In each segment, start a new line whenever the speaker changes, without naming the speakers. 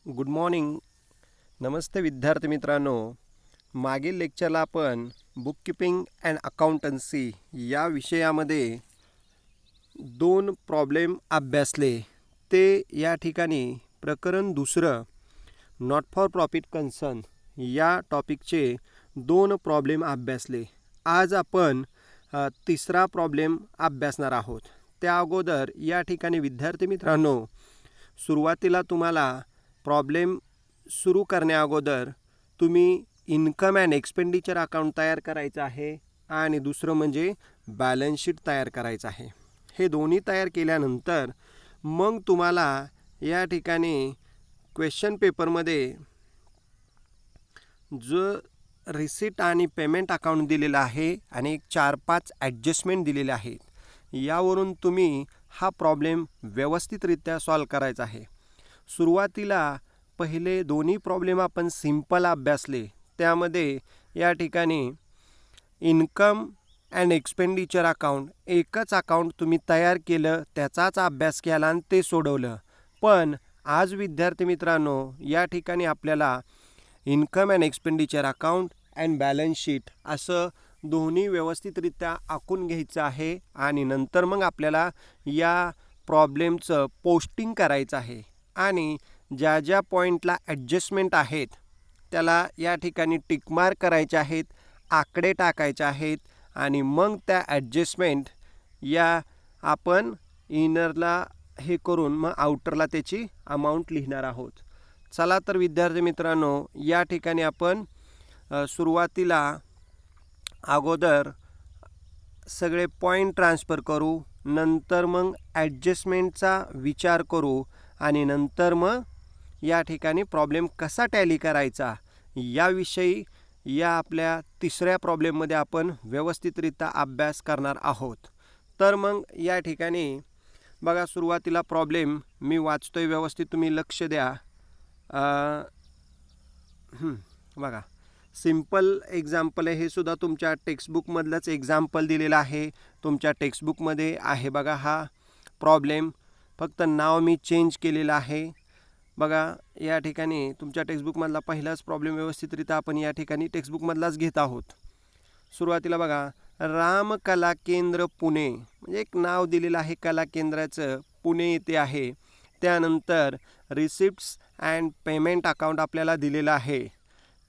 Good morning. नमस्ते विद्यार्थी मित्रांनो. मागील लेक्चरला आपण बुककीपिंग अँड अकाउंटन्सी या विषयामध्ये 2 प्रॉब्लेम अभ्यासले. ते या ठिकाणी प्रकरण दुसरं नॉट फॉर प्रॉफिट कन्सर्न या टॉपिकचे 2 प्रॉब्लेम अभ्यासले. आज आपण तिसरा प्रॉब्लेम अभ्यासणार आहोत. त्या अगोदर या ठिकाणी विद्यार्थी मित्रांनो, सुरुवातीला तुम्हाला प्रॉब्लेम सुरू करण्या अगोदर तुम्ही इन्कम अँड एक्सपेंडिचर अकाउंट तयार करायचं आहे आणि दुसरं म्हणजे बॅलन्स शीट तयार करायचं आहे. हे दोन्ही तयार केल्यानंतर मग तुम्हाला या ठिकाणी क्वेश्चन पेपरमध्ये जो रिसीट आणि पेमेंट अकाउंट दिलेला आहे आणि एक 4-5 ॲडजस्टमेंट दिलेले आहेत, यावरून तुम्ही हा प्रॉब्लेम व्यवस्थितरित्या सॉल्व करायचा आहे. सुरुवातीला पहिले दोन्ही प्रॉब्लेम आपण सिंपल अभ्यासले. त्यामध्ये या ठिकाणी इन्कम अँड एक्सपेंडिचर अकाउंट एकच अकाउंट तुम्ही तयार केलं, त्याचाच अभ्यास केला आणि ते सोडवलं. पण आज विद्यार्थी मित्रांनो, या ठिकाणी आपल्याला income and expenditure account and balance sheet असं दोन्ही व्यवस्थितरित्या आखून घ्यायचं आहे आणि नंतर मग आपल्याला या प्रॉब्लेमचं पोस्टिंग करायचं आहे आणि ज्या ज्या पॉईंटला ॲडजस्टमेंट आहेत त्याला या ठिकाणी टिकमार्क करायचे आहेत, आकडे टाकायचे आहेत आणि मग त्या ॲडजस्टमेंट या आपण इनरला हे करून मग आउटरला त्याची अमाऊंट लिहिणार आहोत. चला तर विद्यार्थी मित्रांनो, या ठिकाणी आपण सुरुवातीला अगोदर सगळे पॉईंट ट्रान्सफर करू, नंतर मग ॲडजस्टमेंटचा विचार करू आणि नंतर मग या ठिकाणी प्रॉब्लेम कसा टॅली करायचा याविषयी या आपल्या तिसऱ्या प्रॉब्लेममध्ये आपण व्यवस्थितरित्या अभ्यास करणार आहोत. तर मग या ठिकाणी बघा, सुरुवातीला प्रॉब्लेम मी वाचतोय, व्यवस्थित तुम्ही लक्ष द्या. बघा, सिंपल एक्झाम्पल आहे. हे सुद्धा तुमच्या टेक्स्टबुकमधलंच एक्झाम्पल दिलेलं आहे. तुमच्या टेक्स्टबुकमध्ये आहे बघा हा प्रॉब्लेम, फक्त नाव मी चेंज केलेलं आहे. बघा, या ठिकाणी तुमच्या टेक्स्टबुकमधला पहिलाच प्रॉब्लेम व्यवस्थितरित्या आपण या ठिकाणी टेक्स्टबुकमधलाच घेत आहोत. सुरुवातीला बघा, राम कला केंद्र पुणे, म्हणजे एक नाव दिलेलं आहे कला केंद्राचं, पुणे येथे आहे. त्यानंतर रिसिप्ट्स अँड पेमेंट अकाउंट आपल्याला दिलेलं आहे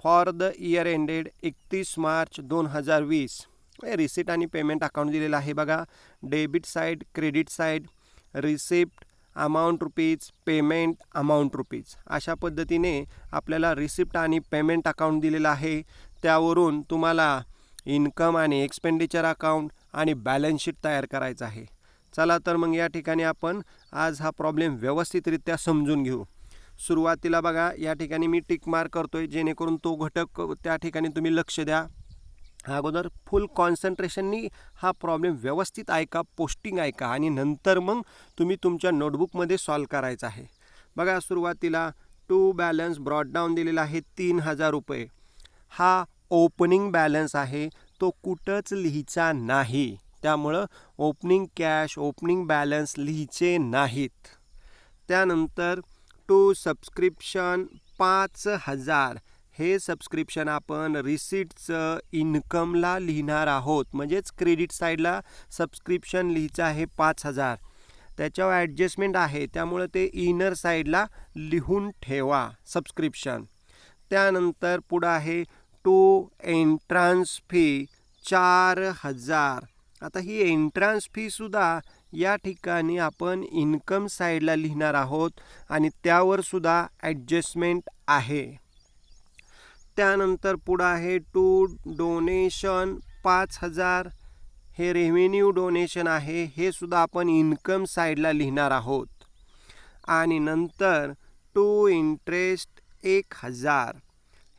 for the year ended 31 March 2020. Receipt आणि पेमेंट अकाउंट दिलेलं आहे बघा. Debit side, credit side, receipt amount rupees, payment amount rupees, अशा पद्धतीने आपल्याला रिसिप्ट आणि पेमेंट अकाउंट दिलेलं आहे. त्यावरून तुम्हाला इन्कम आणि एक्सपेंडिचर अकाउंट आणि बॅलन्स शीट तयार करायचं आहे. चला तर मग या ठिकाणी आपण आज हा प्रॉब्लेम व्यवस्थितरित्या समजून घेऊ. सुरुवातीला बघा, या ठिकाणी मी टिक मार्क करतोय जेणेकरून तो घटक त्या ठिकाणी तुम्ही लक्ष द्या. अगोदर फुल कॉन्सन्ट्रेशननी हा प्रॉब्लेम व्यवस्थित ऐका, पोस्टिंग ऐका आणि नंतर मग तुम्ही तुमच्या नोटबुकमध्ये सॉल्व करायचं आहे. बघा, सुरुवातीला टू बॅलन्स ब्रॉड डाऊन दिलेला आहे 3000 रुपये. हा ओपनिंग बॅलन्स आहे, तो कुठंच लिहायचा नाही. त्यामुळं ओपनिंग कॅश, ओपनिंग बॅलन्स लिहायचे नाहीत. त्यानंतर टू सबस्क्रिप्शन 5000, हे सबस्क्रिप्शन आपण रिसीटचं इन्कमला लिहिणार आहोत, म्हणजेच क्रेडिट साईडला सबस्क्रिप्शन लिहायचं आहे 5000. त्याच्यावर ॲडजस्टमेंट आहे, त्यामुळं ते इनर साईडला लिहून ठेवा सबस्क्रिप्शन. त्यानंतर पुढं आहे टू एंट्रन्स फी 4000. आता ही एंट्रन्स फीसुद्धा या ठिकाणी आपण इन्कम साईडला लिहिणार आहोत आणि त्यावर सुद्धा ॲडजस्टमेंट आहे. त्यानंतर पुढं आहे टू डोनेशन 5000, हे रेव्हेन्यू डोनेशन आहे, हे सुद्धा आपण इन्कम साईडला लिहिणार आहोत. आणि नंतर टू इंटरेस्ट 1000,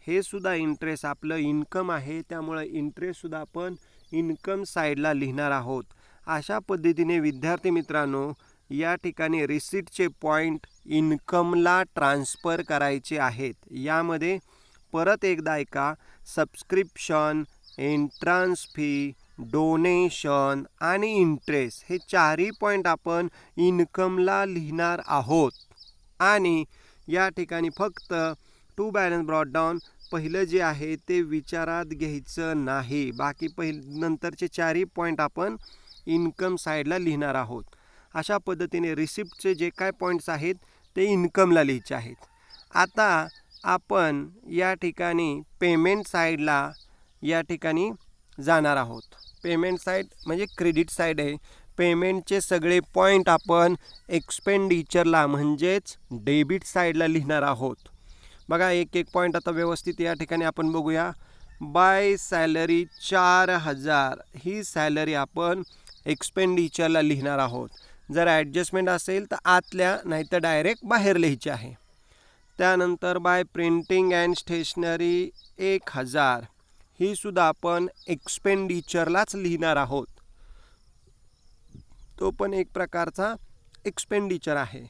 हे सुद्धा इंटरेस्ट आपलं इन्कम आहे, त्यामुळे इंटरेस्टसुद्धा आपण इन्कम साईडला लिहिणार आहोत. अशा पद्धतीने विद्यार्थी मित्रांनो, या ठिकाणी रिसीटचे पॉईंट इन्कमला ट्रान्सफर करायचे आहेत. यामध्ये परत एकदा ऐका, सबस्क्रिप्शन, एंट्रन्स फी, डोनेशन आणि इंटरेस्ट, हे चारही पॉईंट आपण इन्कमला लिहिणार आहोत. आणि या ठिकाणी फक्त टू बॅलन्स ब्रॉट डाऊन पहिलं जे आहे ते विचारात घ्यायचं नाही. बाकी नंतरचे चारही पॉईंट आपण इन्कम साईडला लिहिणार आहोत. अशा पद्धतीने रिसिप्टचे जे काय पॉईंट्स आहेत ते इन्कमला लिहायचे आहेत. आता आपण या ठिकाणी पेमेंट साईडला या ठिकाणी जाणार आहोत. पेमेंट साईड म्हणजे क्रेडिट साईड आहे. पेमेंटचे सगळे पॉईंट आपण एक्सपेंडिचरला म्हणजेच डेबिट साईडला लिहिणार आहोत. बघा एक एक पॉईंट आता व्यवस्थित या ठिकाणी आपण बघूया. बाय सॅलरी 4000 ही सॅलरी आपण एक्सपेंडिचरला लिहिणार आहोत. जर ॲडजस्टमेंट असेल तर आतल्या नाही तर डायरेक्ट बाहेर लिहायची आहे. त्यानंतर बाय प्रिंटिंग अँड स्टेशनरी 1000 ही सुद्धा आपण एक्सपेंडिचरलाच लिहिणार आहोत. तो पण एक प्रकारचा एक्सपेंडिचर आहे.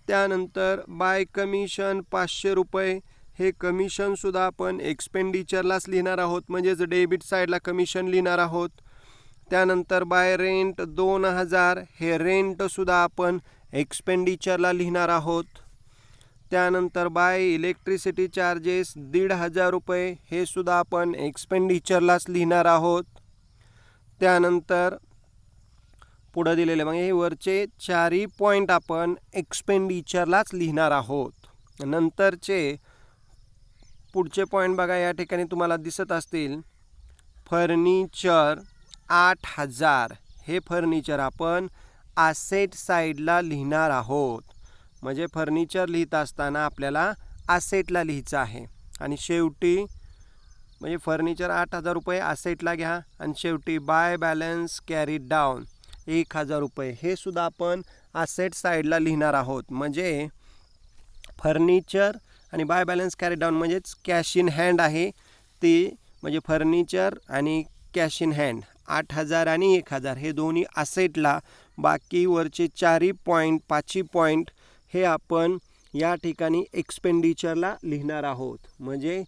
त्यानंतर बाय कमिशन 500 रुपये हे कमिशनसुद्धा आपण एक्सपेंडिचरलाच लिहिणार आहोत, म्हणजेच डेबिट साईडला कमिशन लिहिणार आहोत. त्यानंतर बाय रेंट 2000 हे रेंटसुद्धा आपण एक्सपेंडिचरला लिहिणार आहोत. त्यानंतर बाय इलेक्ट्रिसिटी चार्जेस 1500 रुपये हे सुद्धा आपण एक्सपेंडिचरलाच लिहिणार आहोत. त्यानंतर पुढं दिलेले मग हे वरचे चारही पॉईंट आपण एक्सपेंडिचरलाच लिहिणार आहोत. नंतरचे पुढचे पॉईंट बघा या ठिकाणी तुम्हाला दिसत असतील. फर्निचर 8000 हे फर्निचर आपण ॲसेट साईडला लिहिणार आहोत. म्हणजे फर्निचर लिहित असताना आपल्याला ॲसेटला लिहायचं आहे. आणि शेवटी म्हणजे फर्निचर 8000 रुपये ॲसेटला घ्या आणि शेवटी बाय बॅलन्स कॅरीड डाऊन 1000 रुपये हे सुद्धा आपण ॲसेट साईडला लिहिणार आहोत. म्हणजे फर्निचर आणि बाय बॅलन्स कॅरी डाऊन म्हणजेच कॅश इन हँड आहे ती, म्हणजे फर्निचर आणि कॅश इन हँड 8000 आणि 1000 हे दोन्ही ॲसेटला. बाकी वरचे चारही पॉईंट 5ही पॉईंट हे आपण या ठिकाणी एक्सपेंडिचरला लिहिणार आहोत. म्हणजे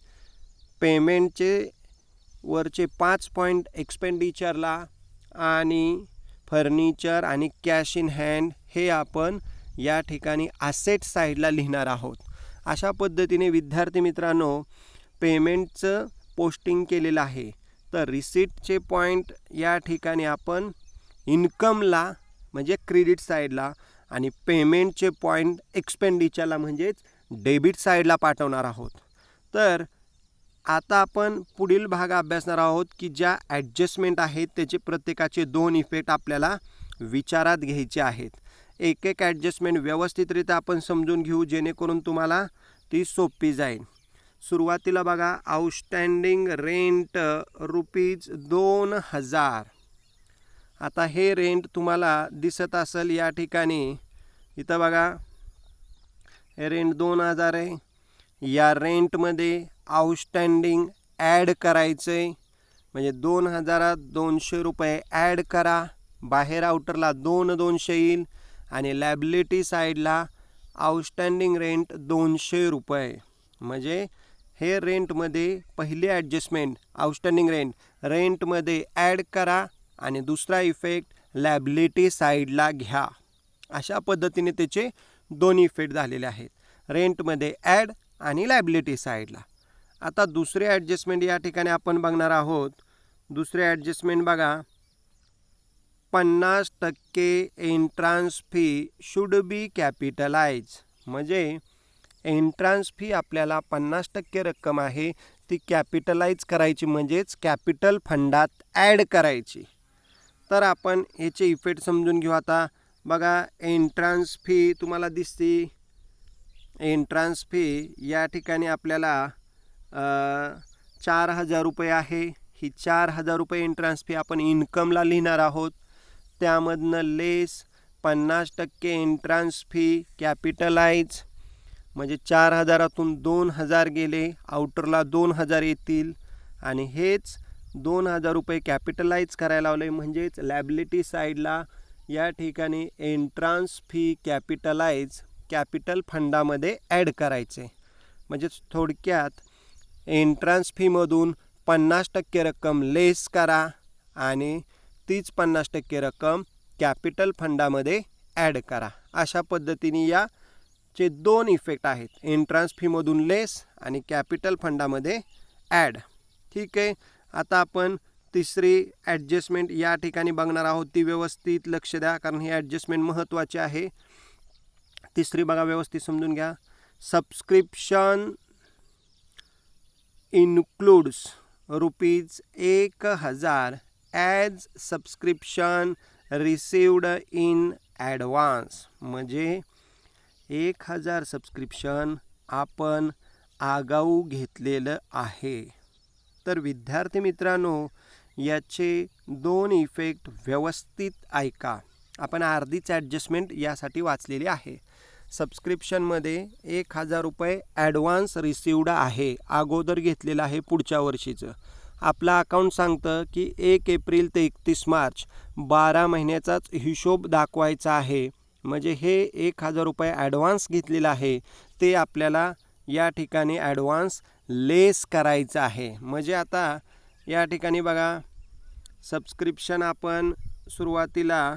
पेमेंटचे वरचे 5 पॉईंट एक्सपेंडिचरला आणि फर्निचर आणि कॅश इन हँड हे आपण या ठिकाणी ॲसेट साईडला लिहिणार आहोत. अशा पद्धतीने विद्यार्थी मित्रांनो पेमेंटचं पोस्टिंग केलेलं आहे. तर रिसीटचे पॉईंट या ठिकाणी आपण इन्कमला म्हणजे क्रेडिट साईडला आणि पेमेंटचे पॉईंट एक्सपेंडिचरला म्हणजेच डेबिट साईडला पाठवणार आहोत. तर आता आपण पुढील भाग अभ्यासणार आहोत की ज्या ॲडजस्टमेंट आहेत त्याचे प्रत्येकाचे 2 इफेक्ट आपल्याला विचारात घ्यायचे आहेत. एक एक ॲडजस्टमेंट व्यवस्थितरित्या आपण समजून घेऊ जेणेकरून तुम्हाला ती सोपी जाईल. सुरुवातीला बघा आउटस्टँडिंग रेंट ₹2000. आता हे रेंट तुम्हाला दिसत असेल या ठिकाणी. इथं बघा हे रेंट 2000 आहे. या रेंटमध्ये आउटस्टँडिंग ॲड करायचं आहे. म्हणजे 2000 200 रुपये ॲड करा. बाहेर आउटरला 200 येईल आणि लॅबिलिटी साईडला आउटस्टँडिंग रेंट 200 रुपये. म्हणजे हे रेंटमध्ये पहिली ॲडजस्टमेंट आउटस्टँडिंग रेंटमध्ये ॲड करा आणि दुसरा इफेक्ट लॅबिलिटी साईडला घ्या. अशा पद्धतीने त्याचे 2 इफेक्ट झालेले आहेत, रेंटमध्ये ॲड आणि लॅबिलिटी साईडला. आता दुसरे ॲडजस्टमेंट या ठिकाणी आपण बघणार आहोत. दुसरे ॲडजस्टमेंट बघा 50% entrance fee should be capitalise. म्हणजे एंट्रान्स फी आपल्याला 50% रक्कम आहे ती कॅपिटलाइज करायची म्हणजेच कॅपिटल फंडात ॲड करायची. तर आपण याचे इफेक्ट समजून घेऊ. आता बघा एंट्रान्स फी तुम्हाला दिसते. एंट्रान्स फी या ठिकाणी आपल्याला 4000 रुपये आहे. ही 4000 रुपये एंट्रान्स फी आपण इन्कमला लिहिणार आहोत. त्यामधनं लेस 50% एंट्रान्स फी कॅपिटलाइज म्हणजे 4000तून 2000 गेले, आउटरला 2000 येतील आणि हेच 2000 रुपये कॅपिटलाइज करायला लावले. म्हणजेच लॅबिलिटी साईडला या ठिकाणी एंट्रान्स फी कॅपिटलाइज कॅपिटल फंडामध्ये ॲड करायचे. म्हणजेच थोडक्यात एंट्रान्स फीमधून 50% रक्कम लेस करा आणि तीच 50% रक्कम कॅपिटल फंडामध्ये ॲड करा. अशा पद्धतीने या चे दोन इफेक्ट आहेत, एंट्रन्स फीमधून लेस आणि कॅपिटल फंडामध्ये ॲड. ठीक आहे, आता आपण तिसरी ॲडजस्टमेंट या ठिकाणी बघणार आहोत. ती व्यवस्थित लक्ष द्या, कारण ही ॲडजस्टमेंट महत्त्वाची आहे. तिसरी बघा, व्यवस्थित समजून घ्या. Subscription includes ₹1000 as subscription received in advance. म्हणजे 1000 सबस्क्रिप्शन आपण आगाऊ घेतलेलं आहे. तर विद्यार्थी मित्रांनो, याचे दोन इफेक्ट व्यवस्थित ऐका. आपण अर्धीच ॲडजस्टमेंट यासाठी वाचलेली आहे. सबस्क्रिप्शनमध्ये ₹1000 ॲडव्हान्स रिसिव्ड आहे, अगोदर घेतलेलं आहे पुढच्या वर्षीचं. आपलं अकाउंट सांगतं की 1 एप्रिल ते 31 मार्च 12 महिन्याचाच हिशोब दाखवायचा आहे. म्हणजे हे ₹1000 ॲडव्हान्स घेतलेलं आहे, ते आपल्याला या ठिकाणी ॲडव्हान्स लेस करायचं आहे. म्हणजे आता या ठिकाणी बघा, सबस्क्रिप्शन आपण सुरुवातीला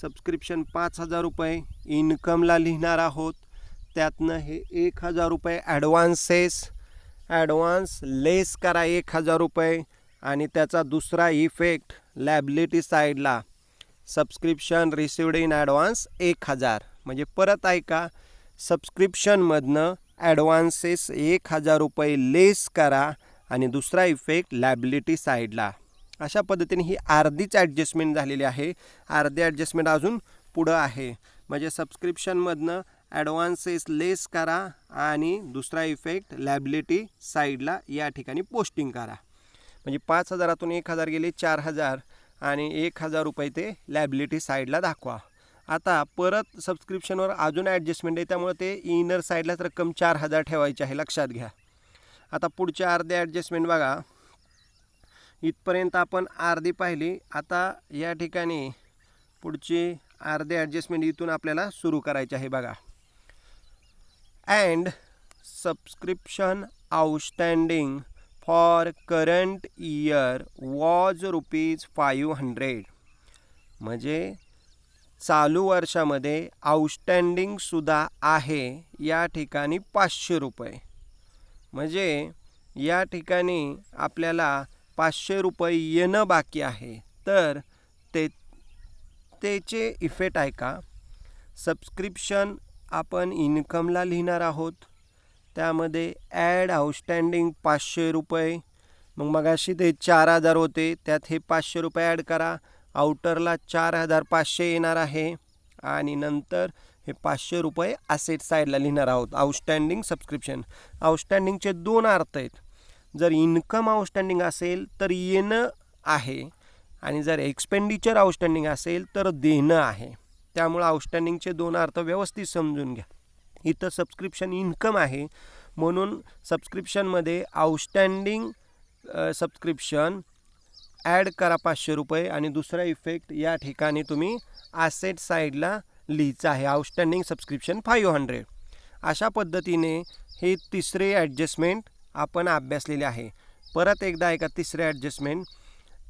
सबस्क्रिप्शन ₹5000 इन्कमला लिहिणार आहोत. त्यातनं हे ₹1000 ॲडव्हान्स लेस करा ₹1000. आणि त्याचा दुसरा इफेक्ट लॅबिलिटी साईडला सबस्क्रिप्शन रिसिव्ड इन ॲडव्हान्स 1000. म्हणजे परत ऐका, सबस्क्रिप्शनमधनं ॲडव्हान्सेस ₹1000 लेस करा आणि दुसरा इफेक्ट लॅबिलिटी साईडला. अशा पद्धतीने ही अर्धीच ॲडजस्टमेंट झालेली आहे. अर्धी ॲडजस्टमेंट अजून पुढं आहे. म्हणजे सबस्क्रिप्शनमधनं ॲडव्हान्सेस लेस करा आणि दुसरा इफेक्ट लॅबिलिटी साईडला या ठिकाणी पोस्टिंग करा. म्हणजे 5000तून 1000 गेले 4000 आणि ₹1000 ते लॅबिलिटी साईडला दाखवा. आता परत सबस्क्रिप्शनवर अजून ॲडजस्टमेंट आहे, त्यामुळे ते इनर साईडलाच रक्कम 4000 ठेवायची आहे, लक्षात घ्या. आता पुढची अर्धी ॲडजस्टमेंट बघा. इथपर्यंत आपण अर्धी पाहिली. आता या ठिकाणी पुढची अर्धी ॲडजस्टमेंट इथून आपल्याला सुरू करायची आहे बघा. And subscription outstanding for current year was ₹500. म्हणजे चालू वर्षामध्ये आउटस्टँडिंगसुद्धा आहे या ठिकाणी ₹500. म्हणजे या ठिकाणी आपल्याला ₹500 येणं बाकी आहे. तर त्याचे इफेक्ट आहे का, सबस्क्रिप्शन आपण इन्कमला लिहिणार आहोत. त्यामध्ये ॲड आउटस्टँडिंग ₹500. मगाशी ते 4000 होते, त्यात हे ₹500 ॲड करा. आउटरला 4500 येणार आहे. आणि नंतर हे ₹500 ॲसेट साईडला लिहिणार आहोत. Outstanding subscription. आउटस्टँडिंगचे दोन अर्थ आहेत. जर इन्कम आउटस्टँडिंग असेल तर येणं आहे, आणि जर एक्सपेंडिचर आउटस्टँडिंग असेल तर देणं आहे. त्यामुळे आउटस्टँडिंगचे दोन अर्थ व्यवस्थित समजून घ्या. इथं सबस्क्रिप्शन इन्कम आहे, म्हणून सबस्क्रिप्शनमध्ये आउटस्टँडिंग सबस्क्रिप्शन ॲड करा ₹500 आणि दुसरा इफेक्ट या ठिकाणी तुम्ही ॲसेट साईडला लिहायचं आहे, आउटस्टँडिंग सबस्क्रिप्शन 500. अशा पद्धतीने हे तिसरे ॲडजस्टमेंट आपण अभ्यासलेले आहे. परत एकदा ऐका, तिसरे ॲडजस्टमेंट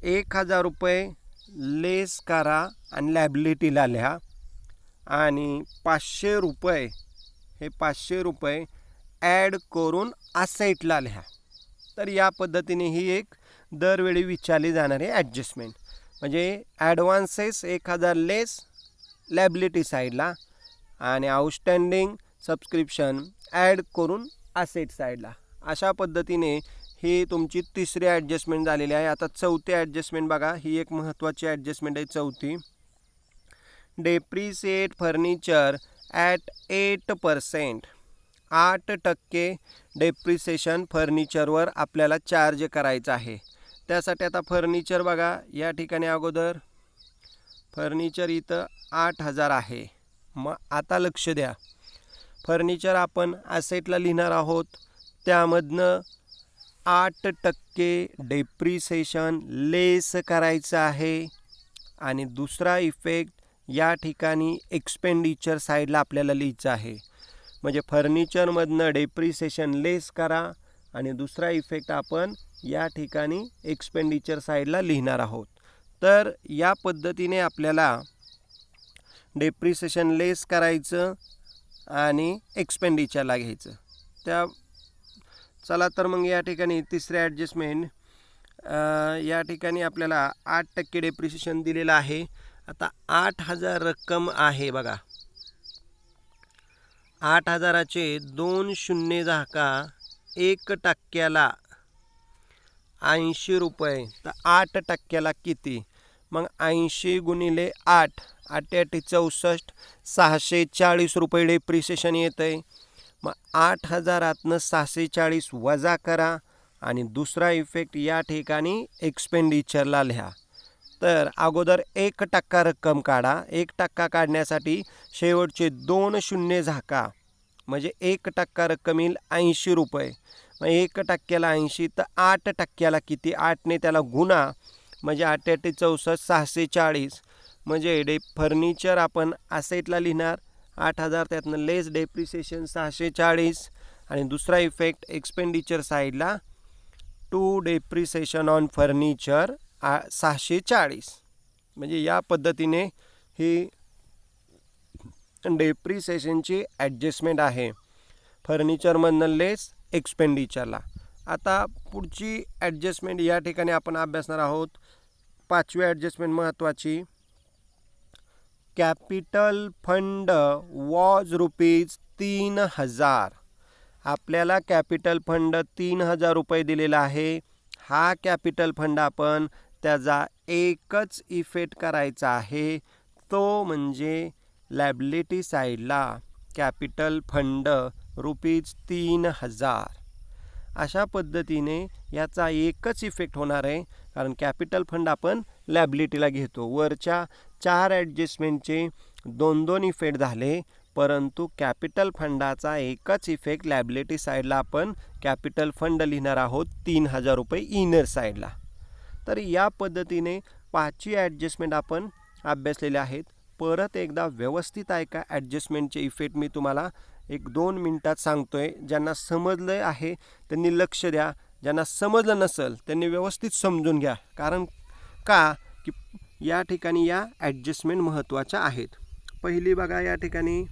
₹1000 लेस करा आणि लॅबिलिटीला लिहा. आणि ₹500 हे ₹500 ॲड करून ॲसेटला लिहा. तर या पद्धतीने ही एक दरवेळी विचारली जाणारी ॲडजस्टमेंट. म्हणजे ॲडव्हान्सेस 1000 लेस लॅबिलिटी साईडला आणि आउटस्टँडिंग सबस्क्रिप्शन ॲड करून ॲसेट साईडला. अशा पद्धतीने ही तुमची तिसरी ॲडजस्टमेंट झालेली आहे. आता चौथी ॲडजस्टमेंट बघा. ही एक महत्त्वाची ॲडजस्टमेंट आहे चौथी. Depreciate furniture at 8%. 8% डेप्रिसिएशन फर्निचरवर आपल्याला चार्ज करायचं आहे. त्यासाठी आता फर्निचर बघा, या ठिकाणी अगोदर फर्निचर इथं 8000 आहे. मग आता लक्ष द्या, फर्निचर आपण ॲसेटला लिहिणार आहोत. त्यामधनं 8% डेप्रिसिएशन लेस करायचं आहे. आणि दुसरा इफेक्ट या ठिकाणी एक्सपेंडिचर साईडला आपल्याला लिहायचं आहे. म्हणजे फर्निचरमधनं डेप्रिसिएशन लेस करा आणि दुसरा इफेक्ट आपण या ठिकाणी एक्सपेंडिचर साईडला लिहिणार आहोत. तर या पद्धतीने आपल्याला डेप्रिसिएशन लेस करायचं आणि एक्सपेंडिचरला घ्यायचं. त्या चला तर मग या ठिकाणी तिसरे ॲडजस्टमेंट, या ठिकाणी आपल्याला 8% डेप्रिसिएशन दिलेलं आहे. आता 8,000 रक्कम आहे बघा. 8,000चे 2 शून्य झाका 1%ला 80 रुपये. तर 8%ला किती? मग 80 गुणिले 8, 8 8 64, 640 रुपये डेप्रिसिएशन येतं आहे. मग 8,000तनं 640 वजा करा आणि दुसरा इफेक्ट या ठिकाणी एक्सपेंडिचरला लिहा. तर अगोदर 1% रक्कम काढा. 1% काढण्यासाठी शेवटचे 2 शून्य झाका, म्हणजे 1% रक्कम येईल 80 रुपये. मग 1%ला 80, तर 8%ला किती? 8ने त्याला गुणा, म्हणजे 8 8 64, 640. म्हणजे फर्निचर आपण असेटला लिहिणार 8,000, त्यातनं लेस डेप्रिसिएशन 640, आणि दुसरा इफेक्ट एक्सपेंडिचर साईडला टू डेप्रिसिएशन ऑन फर्निचर 640. म्हणजे या पद्धतीने ही डेप्रिसिएशनची ॲडजस्टमेंट आहे फर्निचरमधनं लेस एक्सपेंडिचरला. आता पुढची ॲडजस्टमेंट या ठिकाणी आपण अभ्यासणार आहोत. 5वी ॲडजस्टमेंट महत्त्वाची. Capital fund was ₹3,000. आपल्याला कॅपिटल फंड 3,000 रुपये दिलेला आहे. हा कॅपिटल फंड आपण त्याचा एकच इफेक्ट करायचा आहे, तो म्हणजे लायबिलिटी साईडला कॅपिटल फंड ₹3,000. अशा पद्धतीने याचा एकच इफेक्ट होणार आहे, कारण कॅपिटल फंड आपण लायबिलिटीला घेतो. वरच्या 4 ॲडजस्टमेंटचे 2-2 इफेक्ट झाले, परंतु कॅपिटल फंडाचा एकच इफेक्ट लायबिलिटी साईडला आपण कॅपिटल फंड लिहिणार आहोत 3,000 रुपये इनर साईडला. तर या पद्धतीने 5वी ॲडजस्टमेंट आपण अभ्यासलेले आहेत. परत एकदा व्यवस्थित ऐका. ॲडजस्टमेंटचे इफेक्ट मी तुम्हाला 1-2 मिनटात सांगतोय. ज्यांना समजलं आहे त्यांनी लक्ष द्या, ज्यांना समजलं नसेल त्यांनी व्यवस्थित समजून घ्या. कारण का की या ठिकाणी या ॲडजस्टमेंट महत्त्वाच्या आहेत. पहिली बघा, या ठिकाणी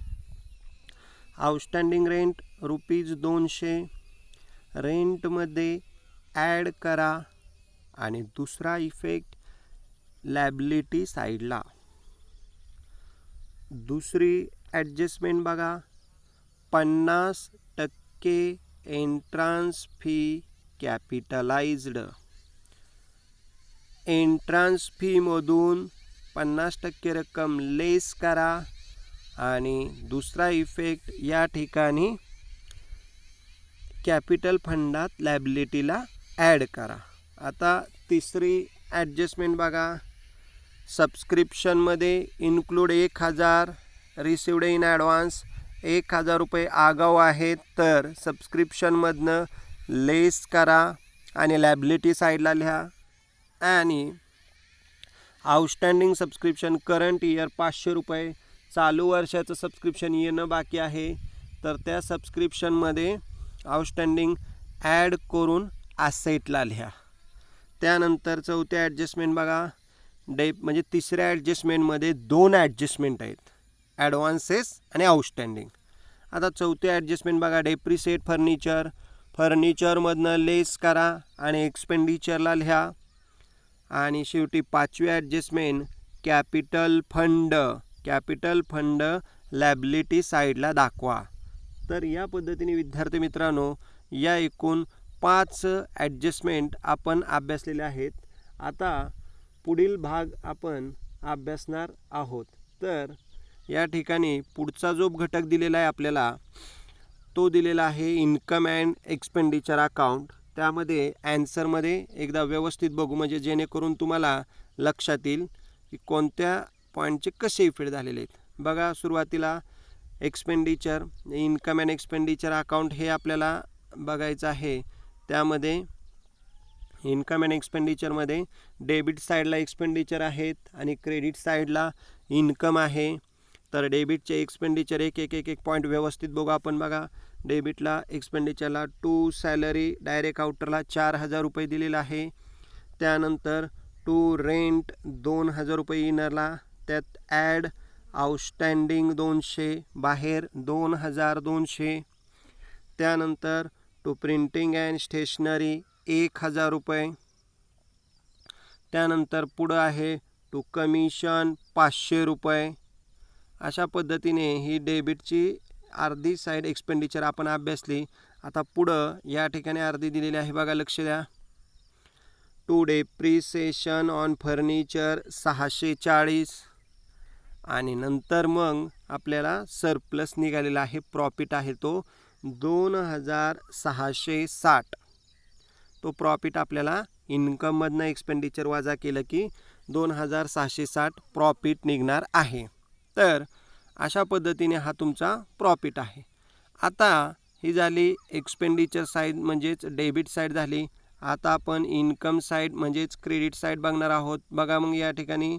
आउटस्टँडिंग रेंट ₹200 रेंटमध्ये ॲड करा, आणि दुसरा इफेक्ट लायबिलिटी साईडला. दुसरी ॲडजस्टमेंट बघा, 50% एंट्रान्स फी कॅपिटलाइज्ड. एंट्रान्स फीमधून 50% रक्कम लेस करा, आणि दुसरा इफेक्ट या ठिकाणी कॅपिटल फंडात लायबिलिटीला ॲड करा. आता तिसरी ॲडजस्टमेंट बघा, सबस्क्रिप्शनमध्ये इन्क्लूड 1,000 रिसिवड इन ॲडव्हान्स. 1,000 रुपये आगाऊ आहेत, तर सबस्क्रिप्शनमधनं लेस करा आणि लायबिलिटी साईडला लिहा. आणि आउटस्टँडिंग सबस्क्रिप्शन करंट इयर 500 रुपये, चालू वर्षाचं सबस्क्रिप्शन येणं बाकी आहे, तर त्या सबस्क्रिप्शनमध्ये आउटस्टँडिंग ॲड करून असेटला लिहा. त्यानंतर चौथी ॲडजस्टमेंट बघा, म्हणजे तिसऱ्या ॲडजस्टमेंटमध्ये 2 ॲडजस्टमेंट आहेत, ॲडव्हान्सेस आणि आउटस्टँडिंग. आता चौथी ॲडजस्टमेंट बघा, डेप्रिसिएट फर्निचर. फर्निचरमधनं लेस करा आणि एक्सपेंडिचरला लिहा. आणि शेवटी 5वी adjustment capital fund. Capital fund liability साईडला दाखवा. तर या पद्धतीने विद्यार्थी मित्रांनो, या एकूण 5 ॲडजस्टमेंट आपण अभ्यासलेले आहेत. आता पुढील भाग आपण अभ्यासणार आहोत. तर या ठिकाणी पुढचा जो घटक दिलेला आहे आपल्याला, तो दिलेला आहे इन्कम अँड एक्सपेंडिचर अकाउंट. त्यामध्ये ॲन्सरमध्ये एकदा व्यवस्थित बघू, म्हणजे जेणेकरून तुम्हाला लक्षात येईल की कोणत्या पॉईंटचे कसे इफेक्ट झालेले आहेत. बघा, सुरुवातीला expenditure, income and expenditure account हे आपल्याला बघायचं आहे. त्यामध्ये इन्कम अँड एक्सपेंडिचरमध्ये डेबिट साईडला एक्सपेंडिचर आहेत आणि क्रेडिट साईडला इन्कम आहे. तर डेबिटचे एक्सपेंडिचर एक पॉईंट व्यवस्थित बघू आपण. बघा, डेबिटला एक्सपेंडिचरला टू सॅलरी डायरेक्ट आउटरला 4,000 रुपये दिलेला आहे. त्यानंतर टू रेंट 2,000 रुपये इनरला, त्यात ॲड आउटस्टँडिंग 200, बाहेर 2200. त्यानंतर टू प्रिंटिंग अँड स्टेशनरी 1000 रुपये. त्यानंतर पुढं आहे टू कमिशन 500 रुपये. अशा पद्धतीने ही डेबिटची अर्धी साईड एक्सपेंडिचर आपण अभ्यासली. आता पुढं या ठिकाणी अर्धी दिलेली आहे बघा, लक्ष द्या. टू डेप्रिसिएशन ऑन फर्निचर 640 आणि नंतर मग आपल्याला सरप्लस निघालेला आहे, प्रॉफिट आहे तो 2660. तो प्रॉफिट आपल्याला इन्कममधनं एक्सपेंडिचर वजा केलं की 2660 प्रॉफिट निघणार आहे. तर अशा पद्धतीने हा तुमचा प्रॉफिट आहे. आता ही झाली एक्सपेंडिचर साईड म्हणजेच डेबिट साईड झाली. आता आपण इन्कम साईड म्हणजेच क्रेडिट साईड बघणार आहोत. बघा मग या ठिकाणी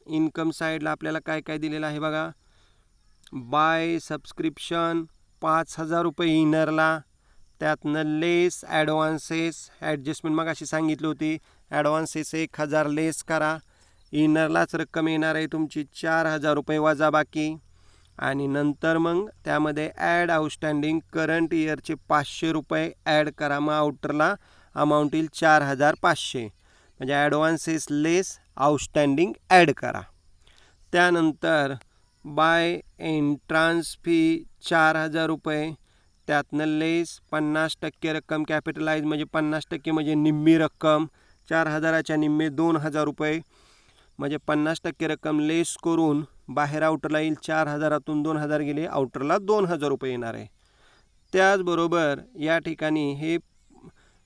इन्कम साईडला आपल्याला काय काय दिलेलं आहे बघा. बाय सबस्क्रिप्शन 5000 रुपये इनरला. त्यातनं लेस ॲडव्हान्सेस ॲडजस्टमेंट मग अशी सांगितली होती, ॲडव्हान्सेस 1000 लेस करा. इनरलाच रक्कम येणार आहे तुमची 4000 रुपये वजा बाकी. आणि नंतर मग त्यामध्ये ॲड आउटस्टँडिंग करंट इयरचे 500 रुपये ॲड करा. मग आउटरला अमाऊंट येईल 4500. म्हणजे ॲडव्हान्सेस लेस आउटस्टँडिंग ॲड करा. त्यानंतर बाय एंट्रान्स फी 4000 रुपये. त्यातनं लेस 50% रक्कम कॅपिटलाइज म्हणजे 50% म्हणजे निम्मी रक्कम. 4000च्या निम्मे 2000 रुपये म्हणजे 50% रक्कम लेस करून बाहेर आउटरला येईल 4000तून 2000 गेले, आउटरला 2000 रुपये येणार आहे. त्याचबरोबर या ठिकाणी हे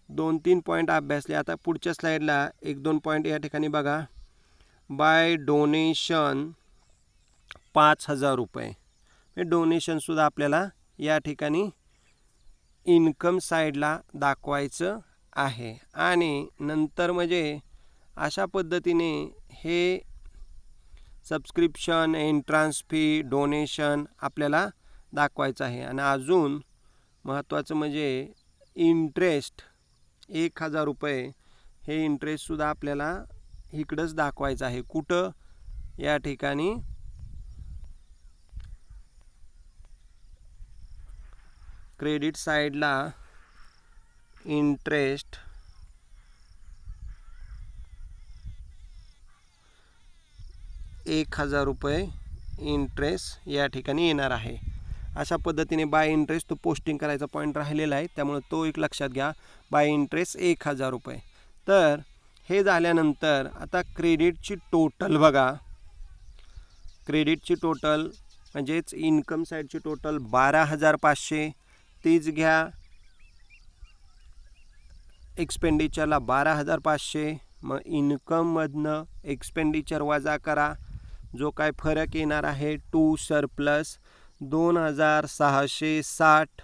2-3 पॉईंट अभ्यासले. आता पुढच्या स्लाईडला 1-2 पॉईंट या ठिकाणी बघा. बाय डोनेशन 5000 रुपये. हे डोनेशनसुद्धा आपल्याला या ठिकाणी इन्कम साईडला दाखवायचं आहे. आणि नंतर म्हणजे अशा पद्धतीने हे सबस्क्रिप्शन, एंट्रान्स फी, डोनेशन आपल्याला दाखवायचं आहे. आणि अजून महत्त्वाचं म्हणजे इंटरेस्ट 1000 रुपये. हे इंटरेस्टसुद्धा आपल्याला इकडंच दाखवायचं आहे. कुठं? या ठिकाणी क्रेडिट साईडला इंटरेस्ट 1000 रुपये इंटरेस्ट या ठिकाणी येणार आहे. अशा पद्धतीने बाय इंटरेस्ट तो पोस्टिंग करायचा पॉईंट राहिलेला आहे, त्यामुळे तो एक लक्षात घ्या. बाय इंटरेस्ट 1000 रुपये. तर हे झाल्यानंतर आता क्रेडिटची टोटल बघा. क्रेडिटची टोटल म्हणजेच इन्कम साईडची टोटल 12500 तीच घ्या. एक्सपेंडिचरला 12500. मग इन्कममधनं एक्सपेंडिचर वजा करा. जो काय फरक येणार आहे टू सरप्लस 2660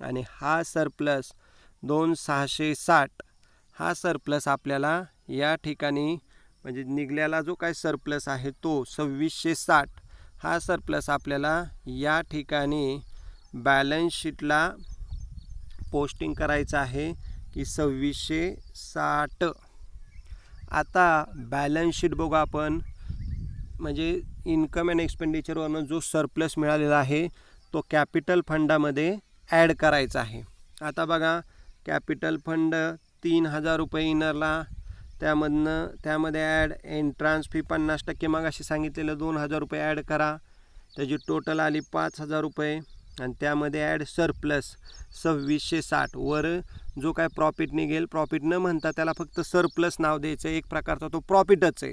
आणि हा सरप्लस 2660. हा सरप्लस आपल्याला या ठिकाणी म्हणजे निघलेला जो काय सरप्लस आहे तो 2660. हा सरप्लस आपल्याला या ठिकाणी बॅलन्स शीटला पोस्टिंग करायचं आहे की 2660. आता बॅलन्स शीट बघू आपण. म्हणजे इन्कम अँड एक्सपेंडिचरवरनं जो सरप्लस मिळालेला आहे तो कॅपिटल फंडामध्ये ॲड करायचा आहे. आता बघा कॅपिटल फंड 3000 रुपये इनरला. त्यामध्ये ॲड एंट्रान्स फी 50% मग अशी सांगितलेलं 2000 रुपये ॲड करा. त्याची टोटल आली 5000 रुपये. आणि त्यामध्ये ॲड सरप्लस 2660. वर जो काय प्रॉफिट निघेल, प्रॉफिट न म्हणता त्याला फक्त सरप्लस नाव द्यायचं. एक प्रकारचा तो प्रॉफिटच आहे.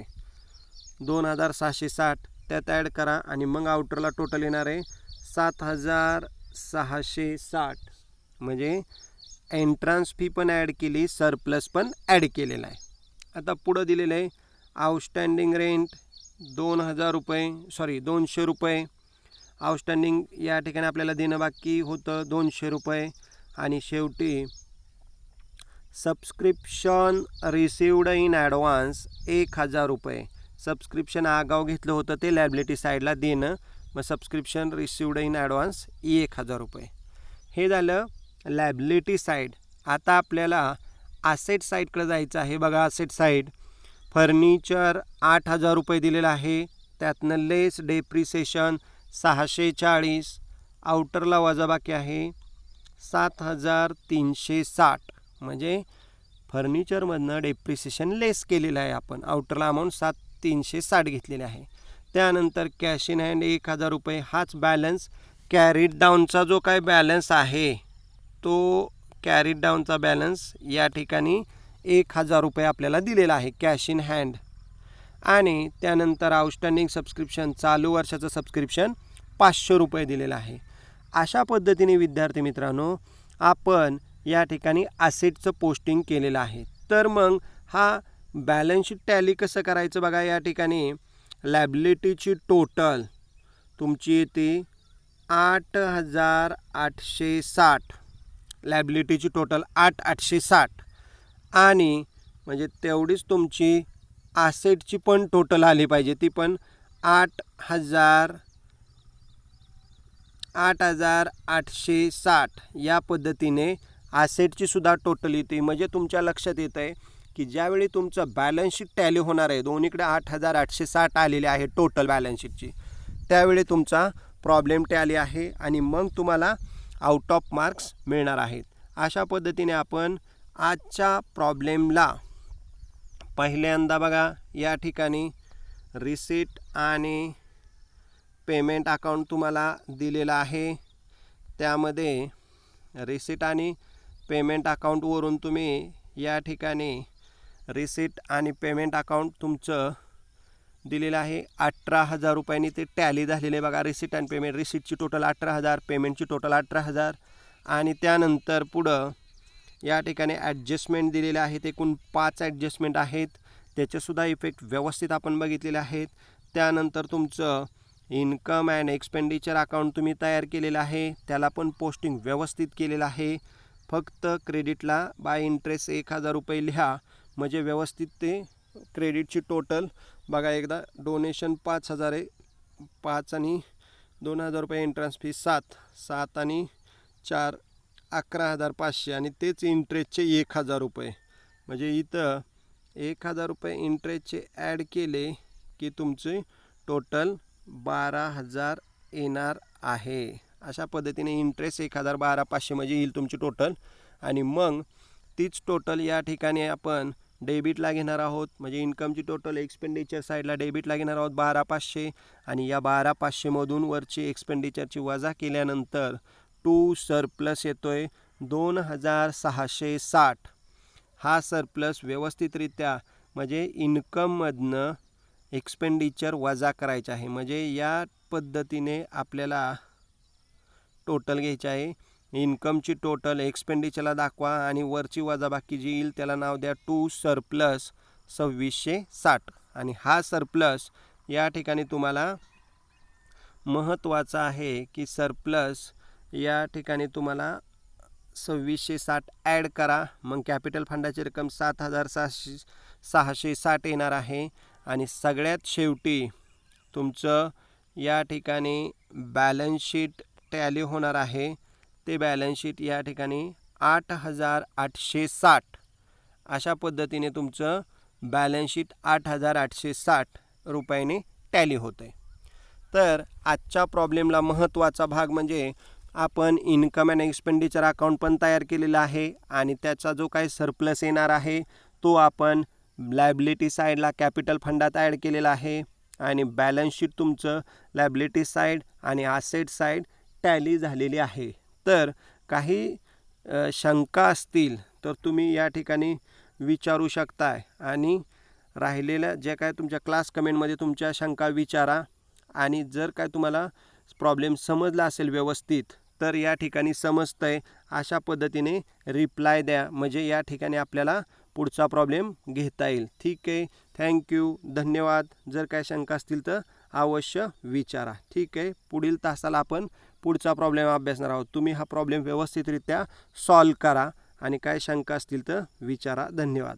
2660 त्यात ॲड करा. आणि मग आउटरला टोटल येणार आहे 7660. म्हणजे एंट्रान्स फी पण ॲड केली, सरप्लस पण ॲड केलेला आहे. आता पुढं दिलेलं आहे आउटस्टँडिंग रेंट 200 रुपये. आउटस्टँडिंग या ठिकाणी आपल्याला देणं बाकी होतं 200 रुपये. आणि शेवटी सबस्क्रिप्शन रिसिवड इन ॲडव्हान्स 1000 रुपये. सबस्क्रिप्शन आगाऊ घेतलं होतं ते लायबिलिटी साईडला देणं. मग सबस्क्रिप्शन रिसिवड इन ॲडव्हान्स 1000 रुपये. हे झालं लायबिलिटी साईड. आता आपल्याला ॲसेट साईडकडे जायचं आहे. बघा ॲसेट साईड फर्निचर 8000 रुपये दिलेलं आहे. त्यातनं लेस डेप्रिसिएशन 640, आउटरला वजाबाकी आहे 7360, म्हणजे फर्निचरमधनं डेप्रिसिएशन लेस केलेलं आहे आपण. आउटरला अमाऊंट 7360 घेतलेली आहे. त्यानंतर कॅश इन हँड 1000 रुपये, हाच बॅलन्स. कॅरीड डाऊनचा जो काय बॅलन्स आहे तो कॅरीड डाऊनचा बॅलन्स या ठिकाणी 1000 रुपये आपल्याला दिलेला आहे कॅश इन हँड. आणि त्यानंतर आउटस्टँडिंग सबस्क्रिप्शन, चालू वर्षाचं सबस्क्रिप्शन 500 रुपये दिलेलं आहे. अशा पद्धतीने विद्यार्थी मित्रांनो आपण या ठिकाणी ॲसेटचं पोस्टिंग केलेलं आहे. तर मग हा बॅलन्स शीट टॅली कसं करायचं बघा. या ठिकाणी लॅबिलिटीची टोटल तुमची येते 8860, लॅबिलिटीची टोटल 8860, आणि म्हणजे तेवढीच तुमची ॲसेटची पण टोटल आली पाहिजे, ती पण 8860. या पद्धतीने ॲसेटची सुद्धा टोटल येते. म्हणजे तुमच्या लक्षात येतं आहे की ज्यावेळी तुमचं बॅलन्स शीट टॅली होणार आहे, दोन्हीकडे 8860 आलेले आहे टोटल बॅलन्स शीटची, त्यावेळी तुमचा प्रॉब्लेम टॅली आहे आणि मग तुम्हाला आउट ऑफ मार्क्स मिळणार आहेत. अशा पद्धतीने आपण आजच्या प्रॉब्लेमला पहिल्यांदा बघा या ठिकाणी रिसीट आणि पेमेंट अकाउंट तुम्हाला दिलेला आहे. त्यामध्ये रिसीट आणि पेमेंट अकाउंटवरून तुम्ही या ठिकाणी रिसीट आणि पेमेंट अकाउंट तुमचं दिलेलं आहे 18,000 रुपयांनी ते टॅली झालेले बघा. रिसीट आणि पेमेंट, रिसीटची टोटल 18,000, पेमेंटची टोटल 18,000. आणि त्यानंतर पुढं या ठिकाणी ॲडजस्टमेंट दिलेले आहेत. एकूण 5 ॲडजस्टमेंट आहेत, त्याचेसुद्धा इफेक्ट व्यवस्थित आपण बघितलेले आहेत. त्यानंतर तुमचं इन्कम अँड एक्सपेंडिचर अकाउंट तुम्ही तयार केलेलं आहे, त्याला पण पोस्टिंग व्यवस्थित केलेलं आहे. फक्त क्रेडिटला बाय इंटरेस्ट 1000 रुपये लिहा, म्हणजे व्यवस्थित ते क्रेडिटची टोटल बघा. एकदा डोनेशन 5000 आहे, 5 आणि 2000 रुपये एंट्रन्स फी 7 आणि 4 11,500, आणि तेच इंटरेस्टचे 1000 रुपये. म्हणजे इथं 1000 रुपये इंटरेस्टचे ॲड केले की तुमचे टोटल 12,000 येणार आहे. अशा पद्धतीने इंटरेस्ट 1000, 12,500 म्हणजे येईल तुमची टोटल. आणि मग तीच टोटल या ठिकाणी आपण डेबिटला घेणार आहोत, म्हणजे इन्कमची टोटल एक्सपेंडिचर साईडला डेबिटला घेणार आहोत 12,500, आणि या 12,500मधून वरची एक्सपेंडिचरची वजा केल्यानंतर टू सरप्लस येतोय 2,660. हा सरप्लस व्यवस्थितरित्या म्हणजे इन्कममधनं एक्सपेंडिचर वजा करायचे आहे. म्हणजे या पद्धतीने आपल्याला टोटल घ्यायची आहे. इन्कमची टोटल एक्सपेंडिचरला दाखवा आणि वरची वजाबाकी जी येईल त्याला नाव द्या टू सरप्लस 2660. आणि हा सरप्लस या ठिकाणी तुम्हाला महत्त्वाचा आहे की सरप्लस या ठिकाणी तुम्हाला 2660 ॲड करा. मग कॅपिटल फंडाची रक्कम 7660 येणार आहे. आणि सगळ्यात शेवटी तुमचं या ठिकाणी बॅलन्स शीट टॅली होणार आहे. ते बॅलन्स शीट या ठिकाणी 8860. अशा पद्धतीने तुमचं बॅलन्स शीट 8860 रुपयाने टॅली होतं आहे. तर आजच्या प्रॉब्लेमला महत्त्वाचा भाग म्हणजे आपण इन्कम अँड एक्सपेंडिचर अकाउंट पण तयार केलेला आहे, आणि त्याचा जो काही सरप्लस येणार आहे तो आपण लायबिलिटी साईडला कॅपिटल फंडात ॲड केलेला आहे. आणि बॅलन्स शीट तुमचं लायबिलिटी साईड आणि ॲसेट साईड टॅली झालेली आहे. तर काही शंका असतील तर तुम्ही या ठिकाणी विचारू शकताय, आणि राहिलेल्या जे काय तुमच्या क्लास कमेंटमध्ये तुमच्या शंका विचारा. आणि जर काय तुम्हाला प्रॉब्लेम समजला असेल व्यवस्थित तर या ठिकाणी समजतंय अशा पद्धतीने रिप्लाय द्या, म्हणजे या ठिकाणी आपल्याला पुढचा प्रॉब्लेम घेता येईल. ठीक आहे, थँक्यू, धन्यवाद. जर काय शंका असतील तर अवश्य विचारा. ठीक आहे, पुढील तासाला आपण पुढचा प्रॉब्लेम अभ्यासणार आहोत. तुम्ही हा प्रॉब्लेम व्यवस्थितरित्या सॉल्व करा आणि काय शंका असतील तर विचारा. धन्यवाद.